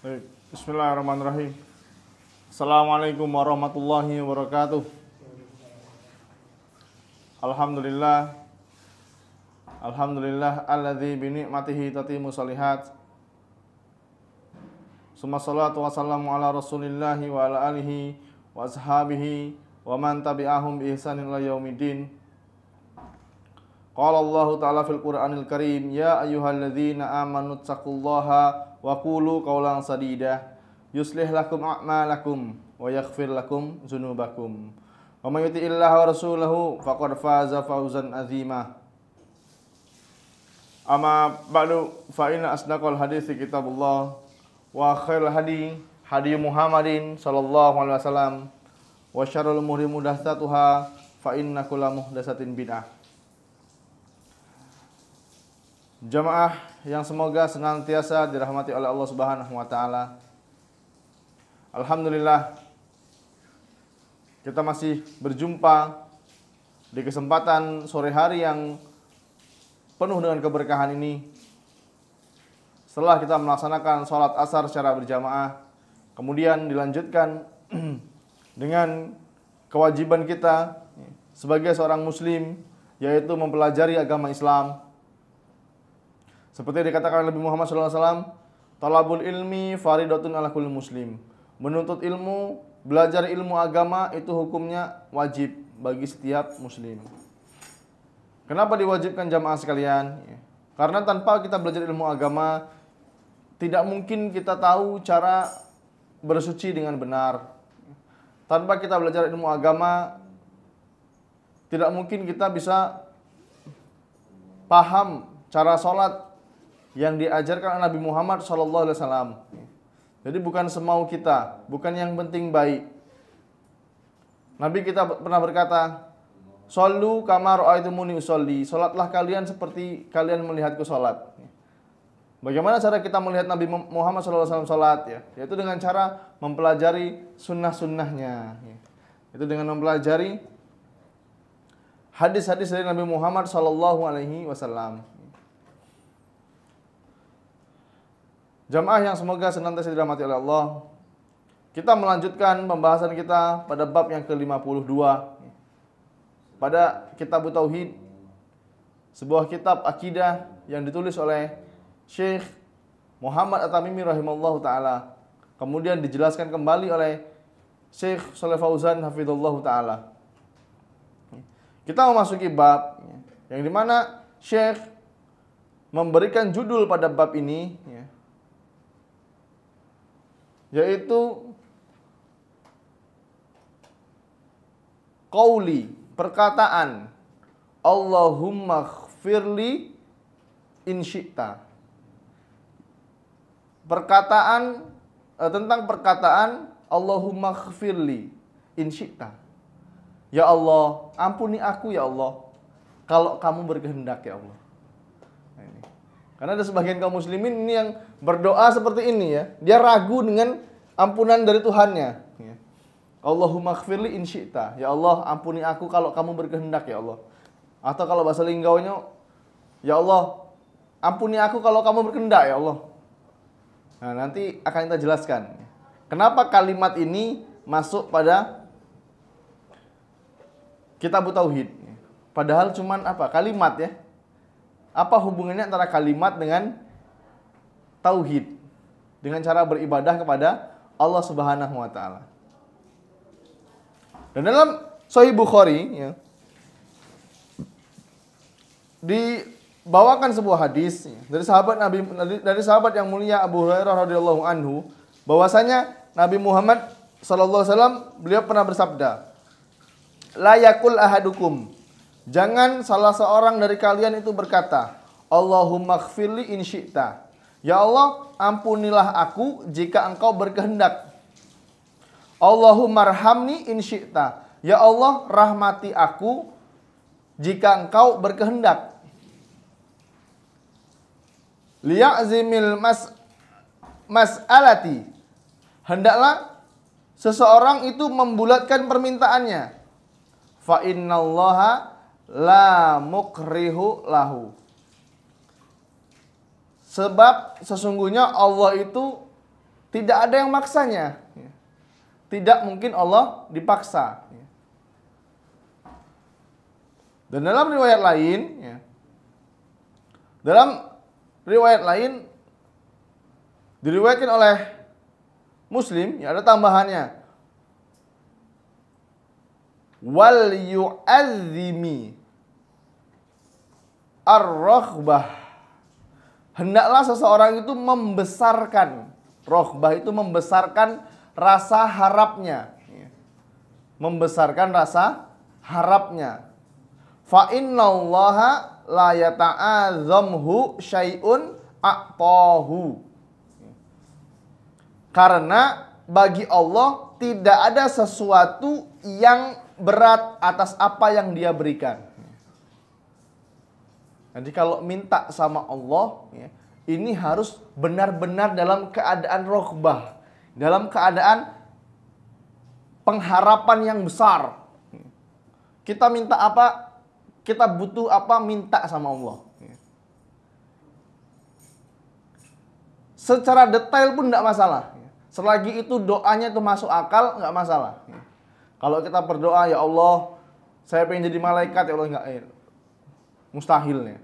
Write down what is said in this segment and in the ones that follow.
Baik, bismillahirrahmanirrahim. Assalamualaikum warahmatullahi wabarakatuh. Alhamdulillah. Alhamdulillah alladzi bi ni'matihi tatimmu shalihat. Summa salatu wassalamu ala Rasulillahi wa ala alihi wa ashabihi wa man tabi'ahum bi ihsanin ila yaumiddin. Qala Allah Ta'ala fil Qur'anil Karim, ya ayyuhalladzina amanu taqullaha wa qulu qawlan sadida yuslih lakum a'malakum wa yaghfir lakum dzunubakum wa may yuti'illaha wa rasulahu faqad faza fawzan 'azima. Amma ba'du, fa inna asdaqal hadithi kitabullah wa khairul hadi Muhammadin sallallahu alaihi wasallam wa syarrul umuri muhdatsatuha fa inna kulla muhdatsatin bid'ah. Jamaah yang semoga senantiasa dirahmati oleh Allah Subhanahu wa taala. Alhamdulillah, kita masih berjumpa di kesempatan sore hari yang penuh dengan keberkahan ini. Setelah kita melaksanakan sholat asar secara berjamaah, kemudian dilanjutkan dengan kewajiban kita sebagai seorang muslim, yaitu mempelajari agama Islam. Seperti dikatakan Nabi Muhammad SAW, talabul ilmi faridatun ala kulli muslim. Menuntut ilmu, belajar ilmu agama itu hukumnya wajib bagi setiap muslim. Kenapa diwajibkan jamaah sekalian? Karena tanpa kita belajar ilmu agama, tidak mungkin kita tahu cara bersuci dengan benar. Tanpa kita belajar ilmu agama, tidak mungkin kita bisa paham cara sholat yang diajarkan Nabi Muhammad SAW. Jadi bukan semau kita, bukan yang penting baik. Nabi kita pernah berkata, "Shollu kama ra'aitumuni usolli." Salatlah kalian seperti kalian melihatku salat. Bagaimana cara kita melihat Nabi Muhammad SAW salat? Yaitu dengan cara mempelajari sunnah-sunnahnya. Itu dengan mempelajari hadis-hadis dari Nabi Muhammad SAW. Jamaah yang semoga senantiasa dirahmati oleh Allah, kita melanjutkan pembahasan kita pada bab yang ke-52 pada Kitab Tauhid, sebuah kitab akidah yang ditulis oleh Syekh Muhammad At-Tamimi rahimallahu taala, kemudian dijelaskan kembali oleh Syekh Shalih Fauzan hafizallahu taala. Kita memasuki bab yang dimana Syekh memberikan judul pada bab ini, yaitu qauli, perkataan Allahumma ighfirli in syi'ta. Perkataan tentang perkataan Allahumma ighfirli in syi'ta. Ya Allah, ampuni aku ya Allah kalau kamu berkehendak ya Allah. Karena ada sebagian kaum muslimin ini yang berdoa seperti ini ya. Dia ragu dengan ampunan dari Tuhannya. Allahumma ighfirli in syi'ta. Ya Allah, ampuni aku kalau kamu berkehendak ya Allah. Atau kalau bahasa linggaunya, ya Allah, ampuni aku kalau kamu berkehendak ya Allah. Nah, nanti akan kita jelaskan kenapa kalimat ini masuk pada Kitab Tauhid. Padahal cuman apa? Kalimat ya. Apa hubungannya antara kalimat dengan tauhid, dengan cara beribadah kepada Allah Subhanahu wa taala? Dan dalam Sahih Bukhari dibawakan sebuah hadis dari sahabat Nabi, dari sahabat yang mulia Abu Hurairah radhiyallahu anhu, bahwasanya Nabi Muhammad sallallahu alaihi wasallam beliau pernah bersabda, "La yakul ahadukum." Jangan salah seorang dari kalian itu berkata, Allahumma ighfirli in syi'ta. Ya Allah, ampunilah aku jika engkau berkehendak. Allahumma arhamni in syi'ta. Ya Allah, rahmati aku jika engkau berkehendak. Liya'zimil mas'alati. Hendaklah seseorang itu membulatkan permintaannya. Fa innallaha la mukrihu lahu. Sebab sesungguhnya Allah itu Tidak ada yang maksanya. Tidak mungkin Allah dipaksa. Dan dalam riwayat lain, diriwayatkan oleh Muslim, ada tambahannya. Wal yu'azzimi ar-raghbah. Hendaklah seseorang itu membesarkan. Raghbah itu membesarkan rasa harapnya. Membesarkan rasa harapnya. Fa innallaha la yata'azzamhu syai'un a'tahu. Karena bagi Allah tidak ada sesuatu yang berat atas apa yang Dia berikan. Jadi kalau minta sama Allah, ini harus benar-benar dalam keadaan roghbah, dalam keadaan pengharapan yang besar. Kita minta apa, kita butuh apa, minta sama Allah. Secara detail pun tidak masalah. Selagi itu doanya itu masuk akal, nggak masalah. Kalau kita berdoa, ya Allah, saya pengen jadi malaikat, ya Allah, nggak, mustahil nih.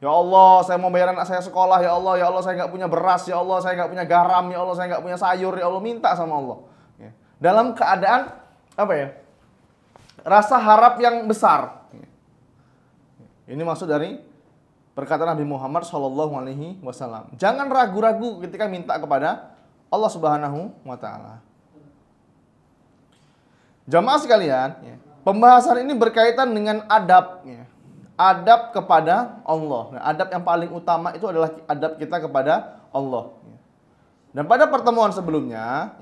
Ya Allah, saya mau bayar anak saya sekolah, ya Allah, saya nggak punya beras, ya Allah, saya nggak punya garam, ya Allah, saya nggak punya sayur, ya Allah, minta sama Allah. Dalam keadaan apa ya? Rasa harap yang besar. Ini maksud dari perkataan Nabi Muhammad SAW. Jangan ragu-ragu ketika minta kepada Allah Subhanahu wa Ta'ala. Jamaah sekalian, pembahasan ini berkaitan dengan adab. Adab kepada Allah. Nah, adab yang paling utama itu adalah adab kita kepada Allah. Dan pada pertemuan sebelumnya,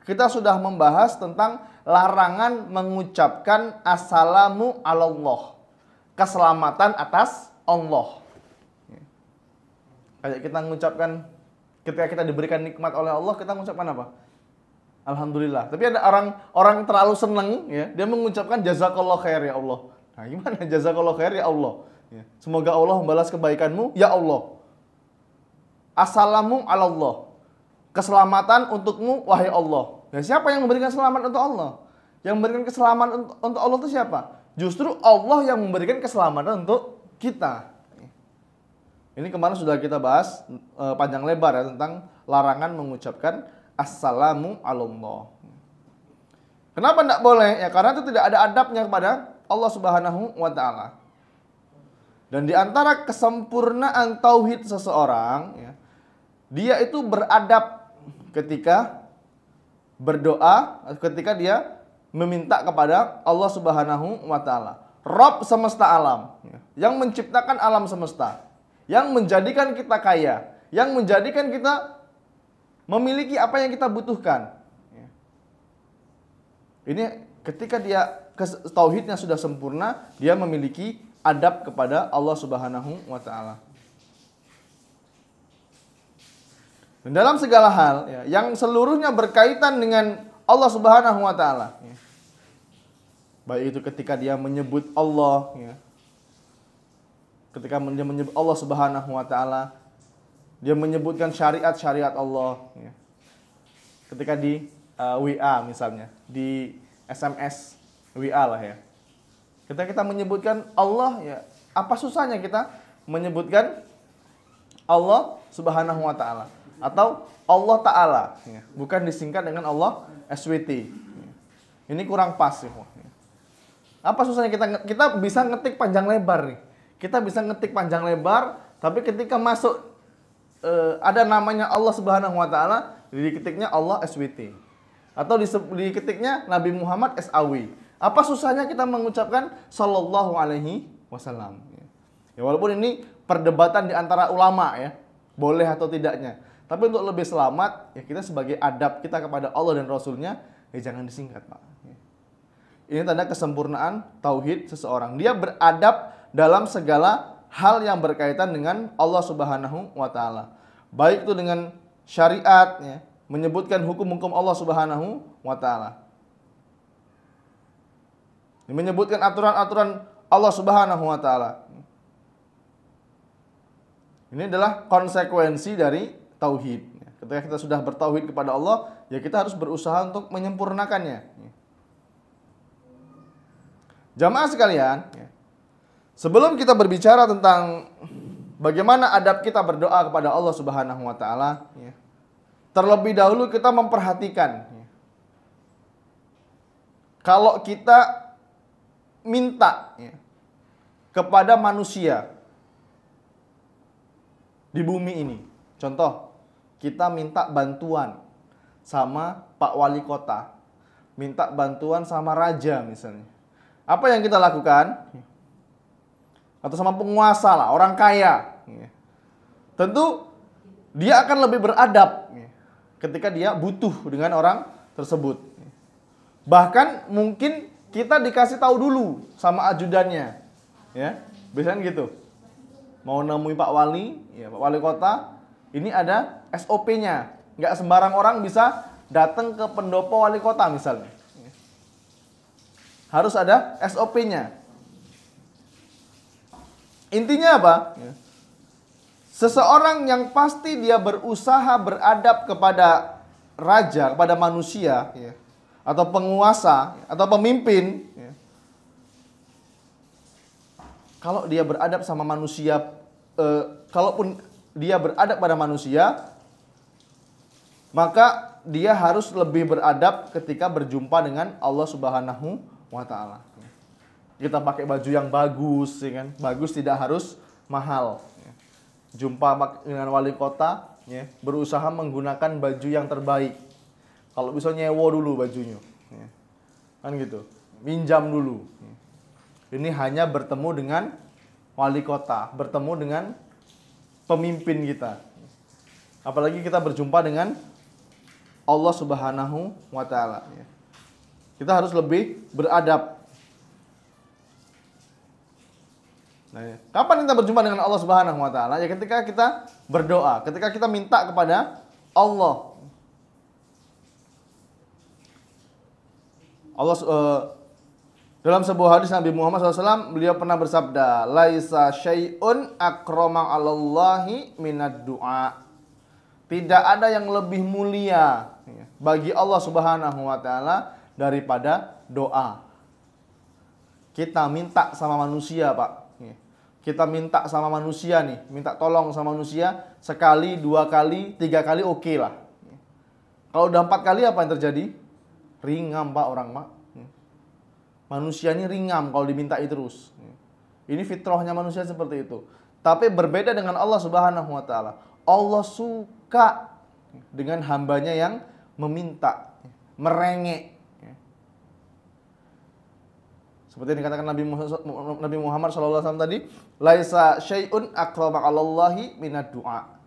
kita sudah membahas tentang larangan mengucapkan assalamu alallah. Keselamatan atas Allah. Kayak kita mengucapkan, ketika kita diberikan nikmat oleh Allah, kita mengucapkan apa? Alhamdulillah. Tapi ada orang terlalu seneng, dia mengucapkan jazakallah khair ya Allah. Nah, gimana jazakallah khair ya Allah? Semoga Allah membalas kebaikanmu ya Allah. Assalamu alallah. Keselamatan untukmu wahai Allah. Nah, siapa yang memberikan selamat untuk Allah? Yang memberikan keselamatan untuk Allah itu siapa? Justru Allah yang memberikan keselamatan untuk kita. Ini kemarin sudah kita bahas panjang lebar ya tentang larangan mengucapkan assalamu alallah. Kenapa tidak boleh? Ya karena itu tidak ada adabnya kepada Allah Subhanahu wa Ta'ala. Dan di antara kesempurnaan tauhid seseorang, dia itu beradab ketika berdoa, ketika dia meminta kepada Allah Subhanahu wa Ta'ala. Rabb semesta alam, yang menciptakan alam semesta, yang menjadikan kita kaya, yang menjadikan kita memiliki apa yang kita butuhkan. Ini ketika dia tauhidnya sudah sempurna, dia memiliki adab kepada Allah Subhanahu wa Ta'ala. Dan dalam segala hal yang seluruhnya berkaitan dengan Allah Subhanahu wa Ta'ala, baik itu ketika dia menyebut Allah, ketika dia menyebut Allah Subhanahu wa Ta'ala, dia menyebutkan syariat-syariat Allah, ketika di WA misalnya, di SMS WA lah ya. Ketika kita menyebutkan Allah, apa susahnya kita menyebutkan Allah Subhanahu wa Ta'ala atau Allah Ta'ala, bukan disingkat dengan Allah SWT. Ini kurang pas ya. Apa susahnya kita bisa ngetik panjang lebar nih. Kita bisa ngetik panjang lebar, tapi ketika masuk ada namanya Allah Subhanahu wa Ta'ala, diketiknya Allah SWT. Atau diketiknya Nabi Muhammad SAW. Apa susahnya kita mengucapkan sallallahu alaihi wasallam? Ya, walaupun ini perdebatan di antara ulama ya, boleh atau tidaknya. Tapi untuk lebih selamat, ya kita sebagai adab kita kepada Allah dan Rasulnya, ya jangan disingkat, Pak. Ini tanda kesempurnaan tauhid seseorang. Dia beradab dalam segala hal yang berkaitan dengan Allah Subhanahu wa Ta'ala. Baik itu dengan syariat, menyebutkan hukum-hukum Allah Subhanahu wa Ta'ala. Menyebutkan aturan-aturan Allah Subhanahu wa Ta'ala. Ini adalah konsekuensi dari tauhid. Ketika kita sudah bertauhid kepada Allah, ya kita harus berusaha untuk menyempurnakannya. Jamaah sekalian, sebelum kita berbicara tentang bagaimana adab kita berdoa kepada Allah Subhanahu wa taala, terlebih dahulu kita memperhatikan kalau kita minta kepada manusia di bumi ini. Contoh, kita minta bantuan sama Pak Wali Kota, minta bantuan sama raja misalnya. Apa yang kita lakukan? Atau sama penguasa lah, orang kaya. Tentu dia akan lebih beradab ketika dia butuh dengan orang tersebut. Bahkan mungkin kita dikasih tahu dulu sama ajudannya, ya, biasanya gitu. Mau nemui Pak Wali, ya Pak Wali Kota, ini ada SOP-nya. Nggak sembarang orang bisa datang ke pendopo wali kota misalnya. Harus ada SOP-nya. Intinya apa? Seseorang yang pasti dia berusaha beradab kepada raja, kepada manusia, atau penguasa, atau pemimpin, kalau dia beradab sama manusia, kalaupun dia beradab pada manusia, maka dia harus lebih beradab ketika berjumpa dengan Allah Subhanahu wa taala. Kita pakai baju yang bagus, ya kan? Bagus tidak harus mahal. Jumpa dengan wali kota, berusaha menggunakan baju yang terbaik. Kalau bisa nyewo dulu bajunya, kan gitu, minjam dulu. Ini hanya bertemu dengan wali kota, bertemu dengan pemimpin kita. Apalagi kita berjumpa dengan Allah Subhanahu wa taala. Kita harus lebih beradab. Nah, kapan kita berjumpa dengan Allah Subhanahu wa taala? Ya ketika kita berdoa, ketika kita minta kepada Allah. Dalam sebuah hadis Nabi Muhammad SAW, beliau pernah bersabda, laisa syai'un akrama 'alallahi minad du'a. Tidak ada yang lebih mulia bagi Allah Subhanahu wa taala daripada doa. Kita minta sama manusia, Pak. Kita minta sama manusia nih, minta tolong sama manusia sekali, 2 kali, 3 kali oke lah. Kalau udah 4 kali apa yang terjadi? Ringam, Pak, orang, Pak. Manusia ini ringam kalau dimintai terus. Ini fitrahnya manusia seperti itu. Tapi berbeda dengan Allah Subhanahu wa taala. Allah suka dengan hambanya yang meminta, merengek. Seperti yang dikatakan Nabi Muhammad SAW tadi, laisa syai'un akrama 'alallahi minad du'a.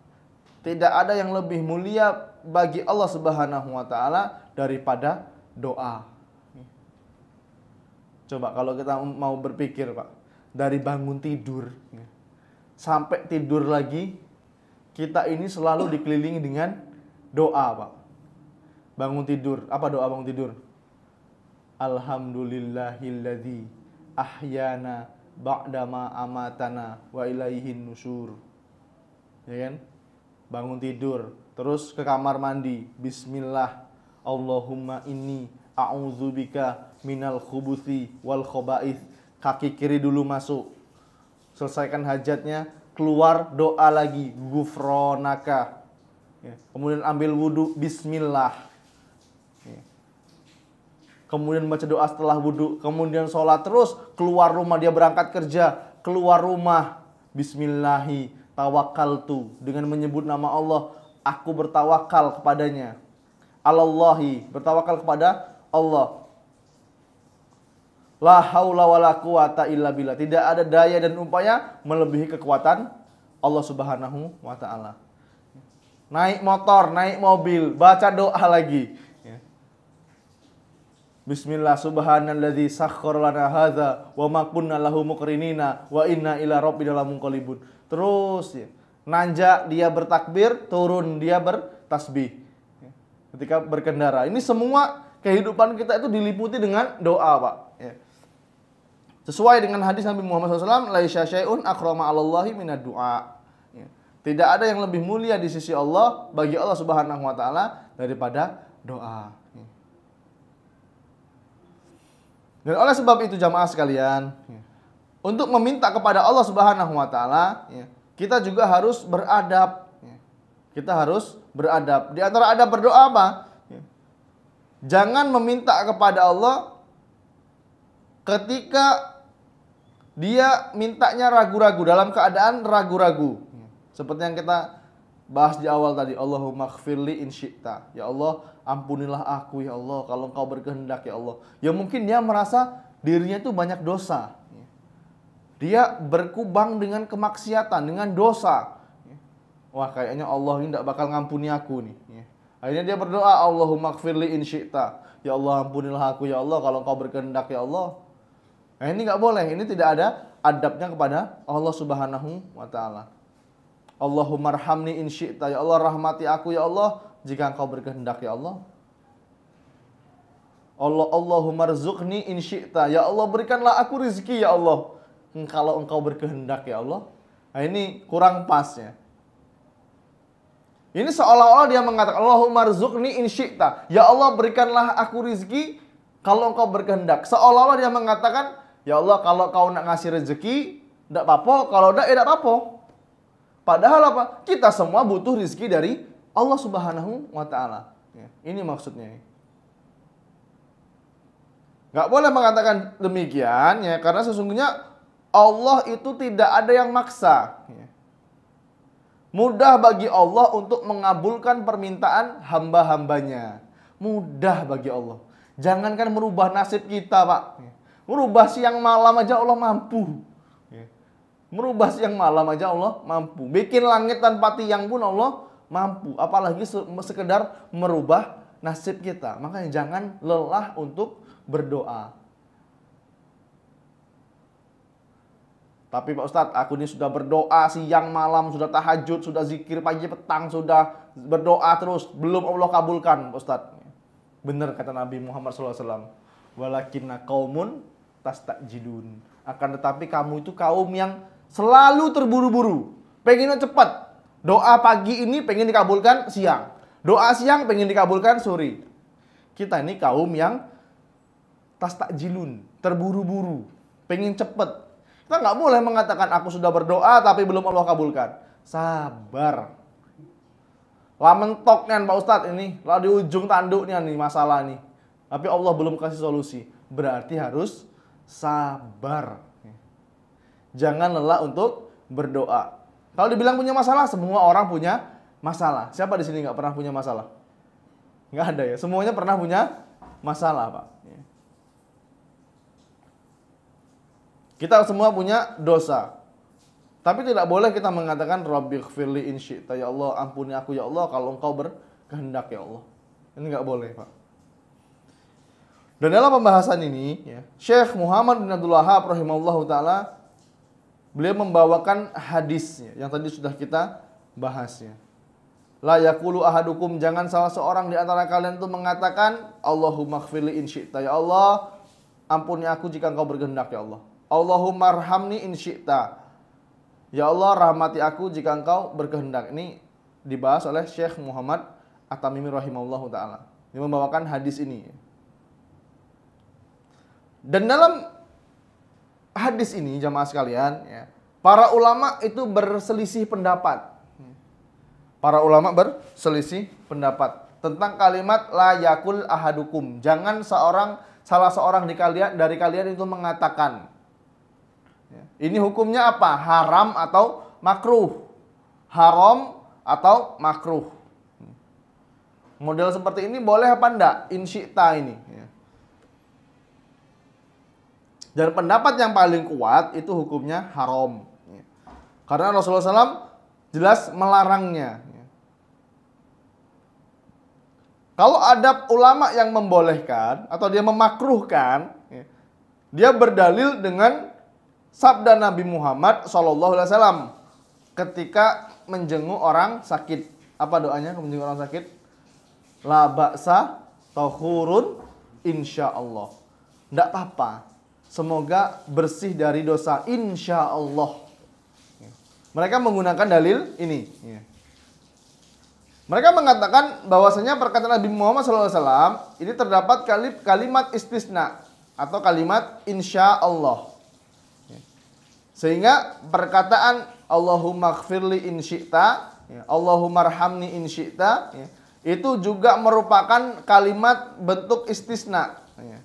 Tidak ada yang lebih mulia bagi Allah Subhanahu wa taala daripada doa. Coba kalau kita mau berpikir, Pak, dari bangun tidur sampai tidur lagi, kita ini selalu dikelilingi dengan doa, Pak. Bangun tidur, apa doa bangun tidur? Alhamdulillahilladzi ahyana ba'dama amatana wa ilaihin nusyur. Ya kan? Bangun tidur, terus ke kamar mandi, bismillah, Allahumma inni a'udzubika minal khubuthi wal khaba'ith. Kaki kiri dulu masuk, selesaikan hajatnya, keluar doa lagi, ghufronaka. Kemudian ambil wudhu, bismillah. Kemudian baca doa setelah wudhu, kemudian sholat, terus keluar rumah, dia berangkat kerja, keluar rumah, bismillahi tawakkaltu, dengan menyebut nama Allah, aku bertawakal kepadanya. Alallahi, bertawakal kepada Allah. La haula wala quwata illa billah. Tidak ada daya dan upaya melebihi kekuatan Allah Subhanahu wa taala. Naik motor, naik mobil, baca doa lagi. Bismillah subhanalladzi sakhkhara lana hadza wa ma kunna lahu muqrinina wa inna ila rabbina lamunqalibun. Terus nanjak dia bertakbir, turun dia bertasbih. Ketika berkendara. Ini semua kehidupan kita itu diliputi dengan doa, Pak. Sesuai dengan hadis Nabi Muhammad SAW, laisa syai'un akrama 'alallahi minad du'a. Tidak ada yang lebih mulia di sisi Allah, bagi Allah Subhanahu wa taala daripada doa. Dan oleh sebab itu jamaah sekalian, untuk meminta kepada Allah Subhanahu wa taala, kita juga harus beradab. Kita harus beradab. Di antara adab berdoa apa? Jangan meminta kepada Allah ketika dia mintanya ragu-ragu, dalam keadaan ragu-ragu. Seperti yang kita bahas di awal tadi, Allahumma ighfirli in syi'ta. Ya Allah, ampunilah aku ya Allah kalau Engkau berkehendak ya Allah. Ya mungkin dia merasa dirinya itu banyak dosa. Dia berkubang dengan kemaksiatan, dengan dosa. Wah, kayaknya Allah ini tidak bakal ngampuni aku nih. Akhirnya dia berdoa, Allahumma ighfirli in syi'ta. Ya Allah, ampunilah aku ya Allah kalau Engkau berkehendak ya Allah. Nah, ini nggak boleh. Ini tidak ada adabnya kepada Allah Subhanahu wa taala. Allahumma arhamni in syi'ta. Ya Allah, rahmati aku ya Allah jika Engkau berkehendak ya Allah. Allahumma rzuqni in syi'ta. Ya Allah, berikanlah aku rezeki ya Allah kalau Engkau berkehendak ya Allah. Nah, ini kurang pas ya. Ini seolah-olah dia mengatakan Allahumma rzuqni in syi'ta. Ya Allah, berikanlah aku rezeki kalau Engkau berkehendak. Seolah-olah dia mengatakan, ya Allah, kalau Kau nak ngasih rezeki tidak apa-apa, kalau tidak tidak apa-apa. Padahal apa? Kita semua butuh rezeki dari Allah Subhanahu wa taala. Ini maksudnya. Nggak boleh mengatakan demikian ya, karena sesungguhnya Allah itu tidak ada yang maksa. Mudah bagi Allah untuk mengabulkan permintaan hamba-hambanya. Mudah bagi Allah. Jangankan merubah nasib kita, Pak. Merubah siang malam aja Allah mampu. Merubah siang malam aja Allah mampu. Bikin langit tanpa tiang pun Allah mampu. Apalagi sekedar merubah nasib kita. Makanya jangan lelah untuk berdoa. Tapi Pak Ustadz, aku ini sudah berdoa siang malam, sudah tahajud, sudah zikir pagi petang, sudah berdoa terus, belum Allah kabulkan Pak Ustadz. Benar kata Nabi Muhammad SAW. Walakinna qaumun tastajilun. Akan tetapi kamu itu kaum yang selalu terburu-buru, pengennya cepat. Doa pagi ini pengen dikabulkan siang, doa siang pengen dikabulkan sore. Kita ini kaum yang tastajilun, terburu-buru, pengen cepat. Kita nggak boleh mengatakan aku sudah berdoa tapi belum Allah kabulkan. Sabar. Lah mentok nih Pak Ustadz ini, lah di ujung tanduknya nih masalah nih. Tapi Allah belum kasih solusi. Berarti harus sabar. Jangan lelah untuk berdoa. Kalau dibilang punya masalah, semua orang punya masalah. Siapa di sini nggak pernah punya masalah? Nggak ada ya. Semuanya pernah punya masalah, Pak. Kita semua punya dosa. Tapi tidak boleh kita mengatakan Rabbighfirli in syi'ta. Ya Allah, ampuni aku ya Allah kalau Engkau berkehendak ya Allah. Ini nggak boleh, Pak. Dan dalam pembahasan ini, ya, Syekh Muhammad bin Abdul Wahhab rahimahullahu taala beliau membawakan hadisnya yang tadi sudah kita bahasnya. La yaqulu ahadukum, jangan salah seorang di antara kalian itu mengatakan Allahumma ighfirli in syi'ta. Ya Allah, ampuni aku jika Engkau berkehendak ya Allah. Allahumma arhamni in syi'ta. Ya Allah, rahmati aku jika Engkau berkehendak. Ini dibahas oleh Syekh Muhammad At-Tamimi rahimahullahu taala. Dia membawakan hadis ini. Dan dalam hadis ini jamaah sekalian, ya, para ulama itu berselisih pendapat. Para ulama berselisih pendapat tentang kalimat la yakul ahadukum. Jangan salah seorang dari kalian itu mengatakan. Ini hukumnya apa? Haram atau makruh? Haram atau makruh? Model seperti ini boleh apa enggak? In syi'ta ini. Dan pendapat yang paling kuat itu hukumnya haram. Karena Rasulullah SAW jelas melarangnya. Kalau ada ulama yang membolehkan atau dia memakruhkan, dia berdalil dengan sabda Nabi Muhammad SAW ketika menjenguk orang sakit. Apa doanya menjenguk orang sakit? La ba'sa tahurun insyaallah. Tidak apa-apa. Semoga bersih dari dosa insyaallah. Mereka menggunakan dalil ini. Ya. Mereka mengatakan bahwasanya perkataan Nabi Muhammad SAW ini terdapat kalimat istisna atau kalimat insya Allah. Ya. Sehingga perkataan Allahumma gfirli in syi'ta, ya, Allahumma arhamni in syi'ta, ya, itu juga merupakan kalimat bentuk istisna. Ya.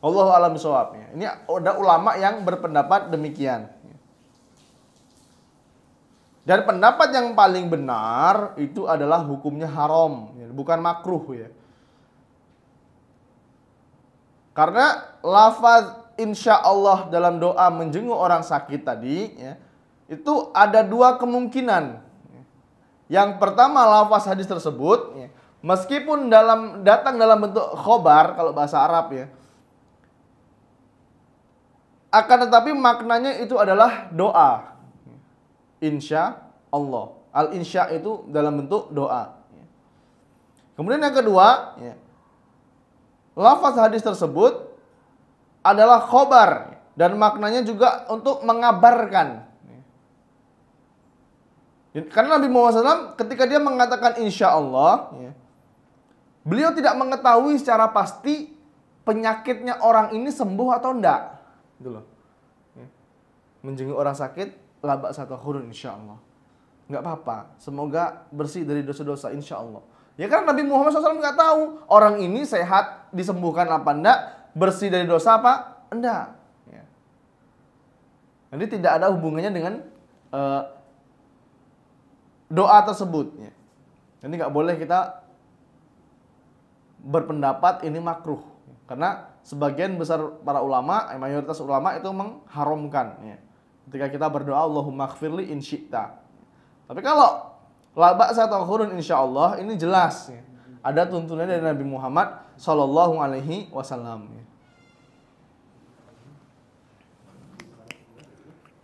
Allahu a'lam bishawab. Ya. Ini ada ulama yang berpendapat demikian. Dan pendapat yang paling benar itu adalah hukumnya haram, ya, bukan makruh ya. Karena lafaz insya Allah dalam doa menjenguk orang sakit tadi, ya, itu ada dua kemungkinan. Yang pertama lafaz hadis tersebut, ya, meskipun datang dalam bentuk khobar kalau bahasa Arab ya, akan tetapi maknanya itu adalah doa. Insya Allah. Al-insya itu dalam bentuk doa. Kemudian yang kedua, ya, lafaz hadis tersebut adalah khobar dan maknanya juga untuk mengabarkan. Karena Nabi Muhammad SAW ketika dia mengatakan insya Allah, ya, beliau tidak mengetahui secara pasti penyakitnya orang ini sembuh atau enggak. Gitu loh. Ya. Menjenguk orang sakit, labak satu khurun insya Allah. Nggak apa-apa. Semoga bersih dari dosa-dosa insya Allah. Ya kan Nabi Muhammad SAW nggak tahu orang ini sehat, disembuhkan apa enggak, bersih dari dosa apa enggak. Ya. Jadi tidak ada hubungannya dengan doa tersebut. Ya. Jadi nggak boleh kita berpendapat ini makruh. Karena sebagian besar para ulama, mayoritas ulama itu mengharamkan. Ya. Ketika kita berdoa Allahumma gfirli in syi'ta. Tapi kalau la ba'sa ta'khurun insyaallah ini jelas ya. Ada tuntunan dari Nabi Muhammad sallallahu alaihi wasallam.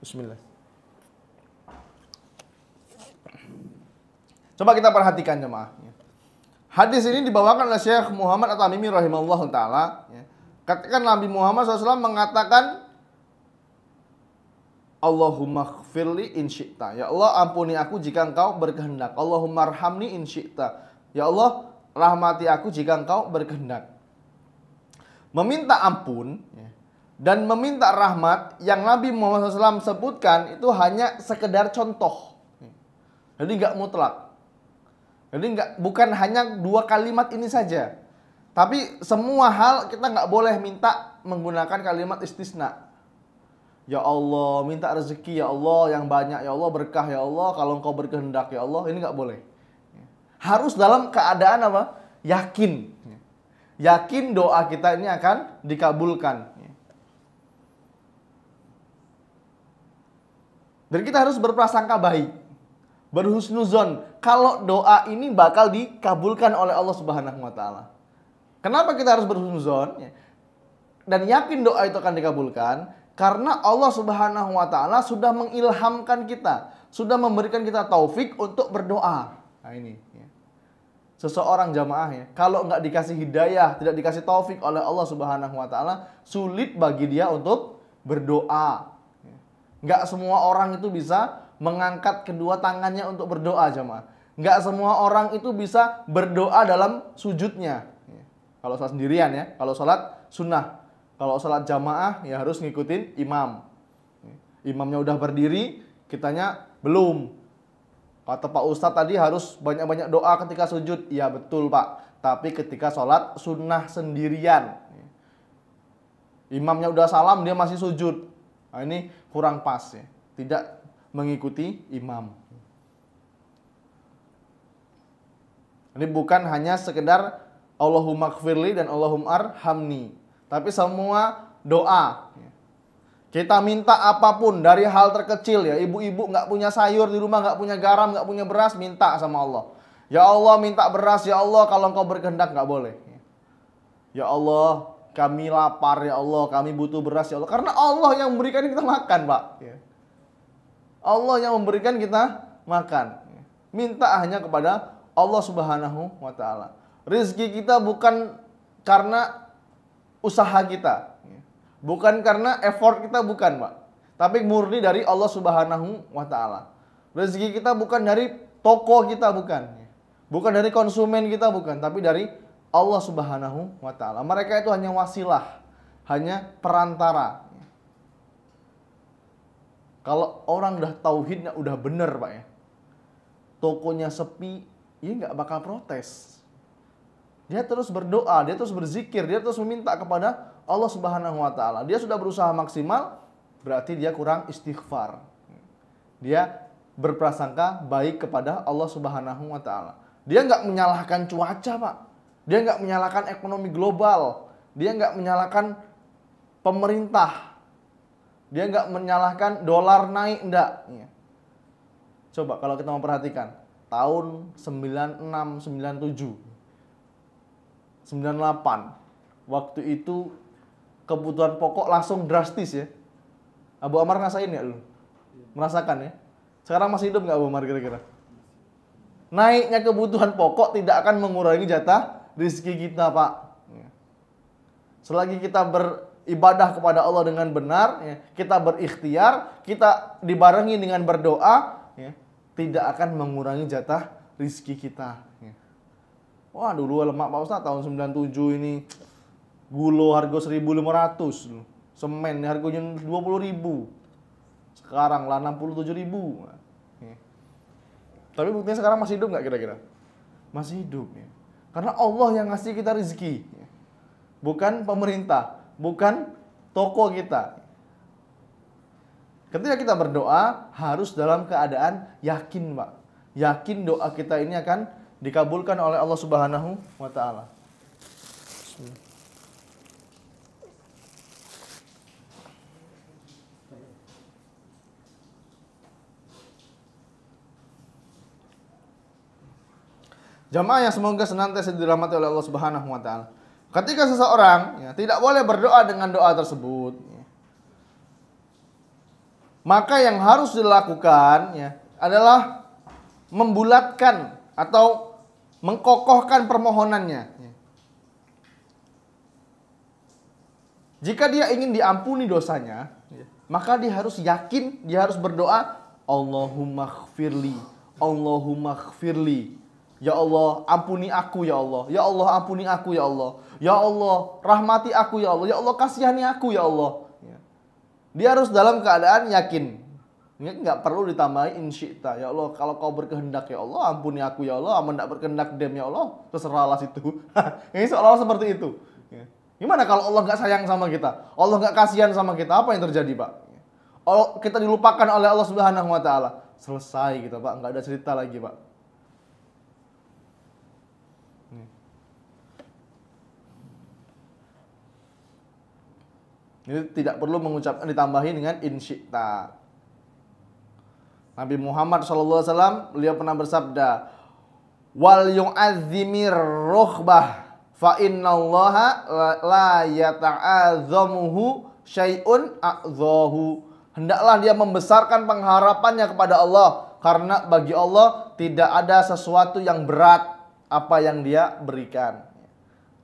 Bismillah. Coba kita perhatikan jemaah. Hadis ini dibawakan oleh Syekh Muhammad At-Tamimi rahimahullahu taala. Ketika Nabi Muhammad SAW mengatakan Allahumma gfirli in syi'ta. Ya Allah ampuni aku jika engkau berkehendak. Allahumma arhamni in syi'ta. Ya Allah rahmati aku jika engkau berkehendak. Meminta ampun dan meminta rahmat yang Nabi Muhammad SAW sebutkan itu hanya sekedar contoh. Jadi nggak mutlak. Jadi bukan hanya dua kalimat ini saja. Tapi semua hal kita nggak boleh minta menggunakan kalimat istisna. Ya Allah, minta rezeki ya Allah yang banyak, ya Allah berkah ya Allah, kalau engkau berkehendak ya Allah, ini nggak boleh. Harus dalam keadaan apa? Yakin. Yakin doa kita ini akan dikabulkan. Dan kita harus berprasangka baik. Berhusnuzon kalau doa ini bakal dikabulkan oleh Allah Subhanahu wa taala. Kenapa kita harus berhusnuzon? Dan yakin doa itu akan dikabulkan? Karena Allah Subhanahu wa taala sudah mengilhamkan kita, sudah memberikan kita taufik untuk berdoa. Nah ini ya. Seseorang jamaah ya, kalau nggak dikasih hidayah, tidak dikasih taufik oleh Allah Subhanahu wa taala, sulit bagi dia untuk berdoa. Nggak semua orang itu bisa mengangkat kedua tangannya untuk berdoa jamaah. Nggak semua orang itu bisa berdoa dalam sujudnya. Kalau salat sendirian ya, kalau salat sunnah. Kalau sholat jamaah ya harus ngikutin imam. Imamnya udah berdiri, kitanya belum. Kata Pak Ustadz tadi harus banyak-banyak doa ketika sujud. Iya betul Pak. Tapi ketika sholat sunnah sendirian. Imamnya udah salam, dia masih sujud. Nah, ini kurang pas ya. Tidak mengikuti imam. Ini bukan hanya sekedar Allahumma gfirli dan Allahumma arhamni. Tapi semua doa. Kita minta apapun dari hal terkecil ya. Ibu-ibu nggak punya sayur di rumah, nggak punya garam, nggak punya beras, minta sama Allah. Ya Allah minta beras, ya Allah kalau engkau berkehendak nggak boleh. Ya Allah kami lapar, ya Allah kami butuh beras, ya Allah. Karena Allah yang memberikan kita makan Pak. Allah yang memberikan kita makan. Minta hanya kepada Allah Subhanahu wa taala. Rizki kita bukan karena usaha kita, bukan karena effort kita, bukan Pak, tapi murni dari Allah Subhanahu wa taala. Rezeki kita bukan dari toko kita, bukan. Bukan dari konsumen kita, bukan. Tapi dari Allah Subhanahu wa ta'ala. Mereka itu hanya wasilah, hanya perantara. Kalau orang udah tauhidnya udah bener Pak ya, tokonya sepi, ya nggak bakal protes. Dia terus berdoa, dia terus berzikir, dia terus meminta kepada Allah Subhanahu wa ta'ala. Dia sudah berusaha maksimal, berarti dia kurang istighfar. Dia berprasangka baik kepada Allah Subhanahu wa ta'ala. Dia nggak menyalahkan cuaca Pak. Dia nggak menyalahkan ekonomi global. Dia nggak menyalahkan pemerintah. Dia nggak menyalahkan dolar naik, enggak. Coba kalau kita memperhatikan, tahun 96, 97, 98, waktu itu kebutuhan pokok langsung drastis ya. Abu Ammar ngerasain ya lu? Merasakan ya? Sekarang masih hidup nggak Abu Ammar kira-kira? Naiknya kebutuhan pokok tidak akan mengurangi jatah rezeki kita Pak. Selagi kita beribadah kepada Allah dengan benar, ya, kita berikhtiar, kita dibarengi dengan berdoa, ya, tidak akan mengurangi jatah rizki kita. Ya. Wah dulu lemak Pak Ustaz tahun 97 ini gula harga 1.500, semen harganya 20.000, sekarang lah 67.000. Ya. Tapi buktinya sekarang masih hidup nggak kira-kira? Masih hidup. Ya. Karena Allah yang ngasih kita rizki, ya. Bukan pemerintah, bukan toko kita. Ketika kita berdoa harus dalam keadaan yakin, Pak. Yakin doa kita ini akan dikabulkan oleh Allah Subhanahu wa ta'ala. Jamaah yang semoga senantiasa dirahmati oleh Allah Subhanahu wa ta'ala. Ketika seseorang ya, tidak boleh berdoa dengan doa tersebut, ya, maka yang harus dilakukan ya, adalah membulatkan atau mengkokohkan permohonannya. Ya. Jika dia ingin diampuni dosanya, ya, maka dia harus yakin, dia harus berdoa, Allahumma khfirli, Allahumma khfirli. Ya Allah, ampuni aku ya Allah. Ya Allah, ampuni aku ya Allah. Ya Allah, rahmati aku ya Allah. Ya Allah, kasihani aku ya Allah. Dia harus dalam keadaan yakin. Nggak perlu ditambahi insyita. Ya Allah, kalau kau berkehendak ya Allah, ampuni aku ya Allah. Aman tidak berkehendak dem ya Allah, terserahlah situ. Ini seolah-olah seperti itu. Gimana kalau Allah nggak sayang sama kita? Allah nggak kasihan sama kita? Apa yang terjadi Pak? Allah, kita dilupakan oleh Allah Subhanahu wa ta'ala. Selesai kita Pak, nggak ada cerita lagi Pak. Ini tidak perlu mengucapkan ditambahi dengan insyita. Nabi Muhammad SAW beliau pernah bersabda, wal yu'azzimir ruhbah fa innallaha la yata'azzamuhu syai'un a'dhahu. Hendaklah dia membesarkan pengharapannya kepada Allah, karena bagi Allah tidak ada sesuatu yang berat apa yang dia berikan.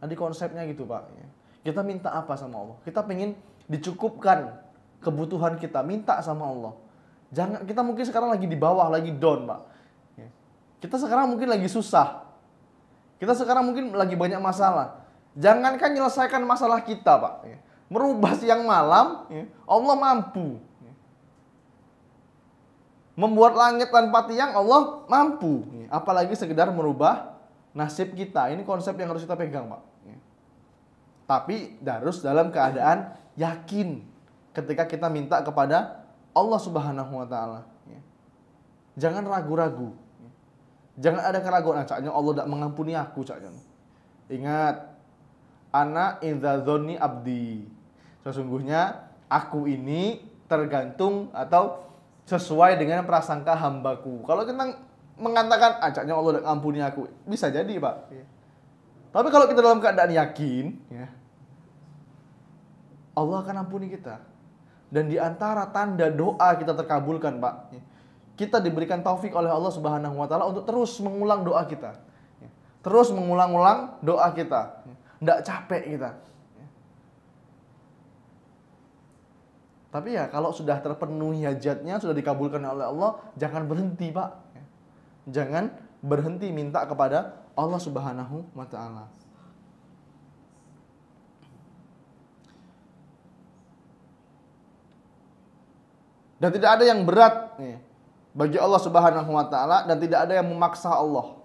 Jadi konsepnya gitu Pak. Kita minta apa sama Allah? Kita pengen dicukupkan kebutuhan kita, minta sama Allah. Jangan, kita mungkin sekarang lagi di bawah, lagi down Pak. Kita sekarang mungkin lagi susah. Kita sekarang mungkin lagi banyak masalah. Jangankan menyelesaikan masalah kita Pak, merubah siang malam, Allah mampu. Membuat langit tanpa tiang, Allah mampu. Apalagi sekedar merubah nasib kita. Ini konsep yang harus kita pegang Pak. Tapi harus dalam keadaan yakin ketika kita minta kepada Allah Subhanahu wa ta'ala. Jangan ragu-ragu. Jangan ada keraguan. Caknya Allah tidak mengampuni aku. Caknya. Ingat, ana idza dzanni abdi. Sesungguhnya aku ini tergantung atau sesuai dengan prasangka hambaku. Kalau kita mengatakan caknya Allah tidak mengampuni aku, bisa jadi Pak. Tapi kalau kita dalam keadaan yakin, ya, Allah akan ampuni kita. Dan di antara tanda doa kita terkabulkan Pak, kita diberikan taufik oleh Allah Subhanahu wa ta'ala untuk terus mengulang doa kita. Terus mengulang-ulang doa kita. Tidak capek kita. Tapi ya kalau sudah terpenuhi hajatnya, sudah dikabulkan oleh Allah, jangan berhenti Pak. Jangan berhenti minta kepada Allah Subhanahu wa Ta'ala. Dan tidak ada yang berat bagi Allah Subhanahu wa Ta'ala, dan tidak ada yang memaksa Allah.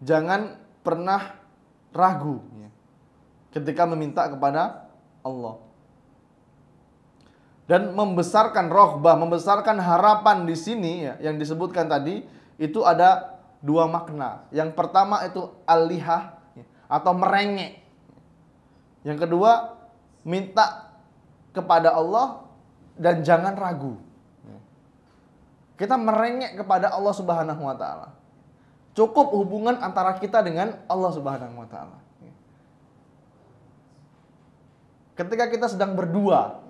Jangan pernah ragu ketika meminta kepada Allah. Dan membesarkan roghbah, membesarkan harapan di sini yang disebutkan tadi, itu ada dua makna. Yang pertama itu al-lihah atau merengek. Yang kedua, minta kepada Allah dan jangan ragu. Kita merengek kepada Allah Subhanahu wa Ta'ala. Cukup hubungan antara kita dengan Allah Subhanahu wa Ta'ala. Ketika kita sedang berdua,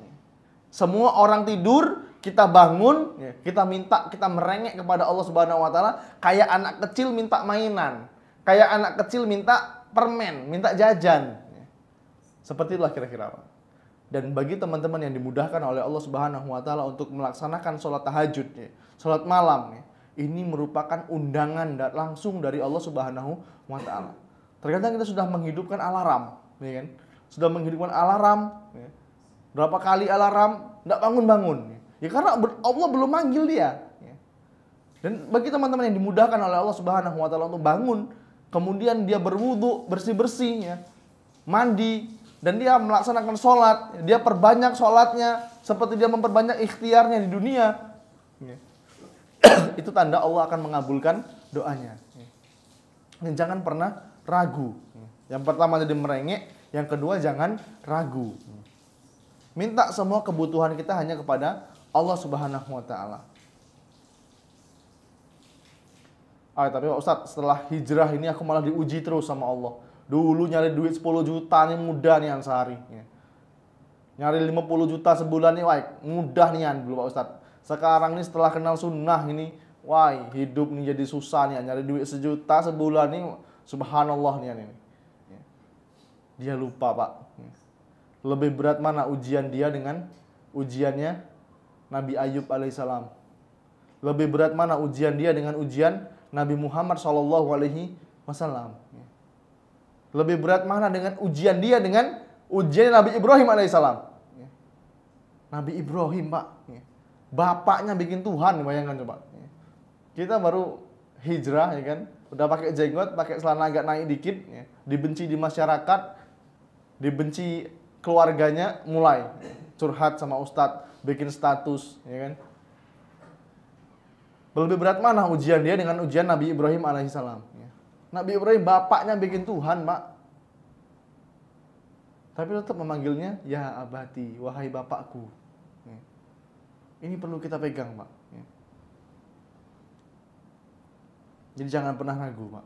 semua orang tidur, kita bangun, kita minta, kita merengek kepada Allah Subhanahu wa Ta'ala, kayak anak kecil minta mainan, kayak anak kecil minta permen, minta jajan. Seperti itulah kira-kira Pak. Dan bagi teman-teman yang dimudahkan oleh Allah Subhanahu wa Ta'ala untuk melaksanakan sholat tahajud, sholat malam, ini merupakan undangan langsung dari Allah Subhanahu wa Ta'ala. Terkadang kita sudah menghidupkan alarm, ya kan? Sudah menghidupkan alarm, berapa kali alarm, tidak bangun-bangun. Ya karena Allah belum manggil dia. Dan bagi teman-teman yang dimudahkan oleh Allah Subhanahu wa Ta'ala untuk bangun, kemudian dia berwudu, bersih-bersih, mandi, dan dia melaksanakan sholat, dia perbanyak sholatnya seperti dia memperbanyak ikhtiarnya di dunia. Itu tanda Allah akan mengabulkan doanya. Dan jangan pernah ragu. Yang pertama jadi merengek, yang kedua jangan ragu. Minta semua kebutuhan kita hanya kepada Allah Subhanahu wa Ta'ala. Tapi Pak Ustadz, setelah hijrah ini aku malah diuji terus sama Allah. Dulu nyari duit 10 juta nih mudah nih sehari. Nyari 50 juta sebulan nih mudah nih dulu Pak Ustadz. Sekarang nih setelah kenal sunnah ini, hidup nih jadi susah nih. Nyari duit 1 juta sebulan nih, subhanallah nih. Dia lupa Pak. Lebih berat mana ujian dia dengan ujiannya Nabi Ayub alaihissalam? Lebih berat mana ujian dia dengan ujian Nabi Muhammad SAW? Lebih berat mana dengan ujian dia dengan ujian Nabi Ibrahim alaihissalam? Nabi Ibrahim Pak, bapaknya bikin Tuhan, bayangkan coba. Kita baru hijrah ya kan, udah pakai jenggot, pakai celana agak naik dikit, dibenci di masyarakat, dibenci keluarganya, mulai curhat sama ustadz, bikin status, ya kan. Lebih berat mana ujian dia dengan ujian Nabi Ibrahim alaihissalam? Nabi Ibrahim bapaknya bikin Tuhan, Pak. Tapi tetap memanggilnya ya abati, wahai bapakku. Ini perlu kita pegang, Pak. Jadi jangan pernah ragu, Pak.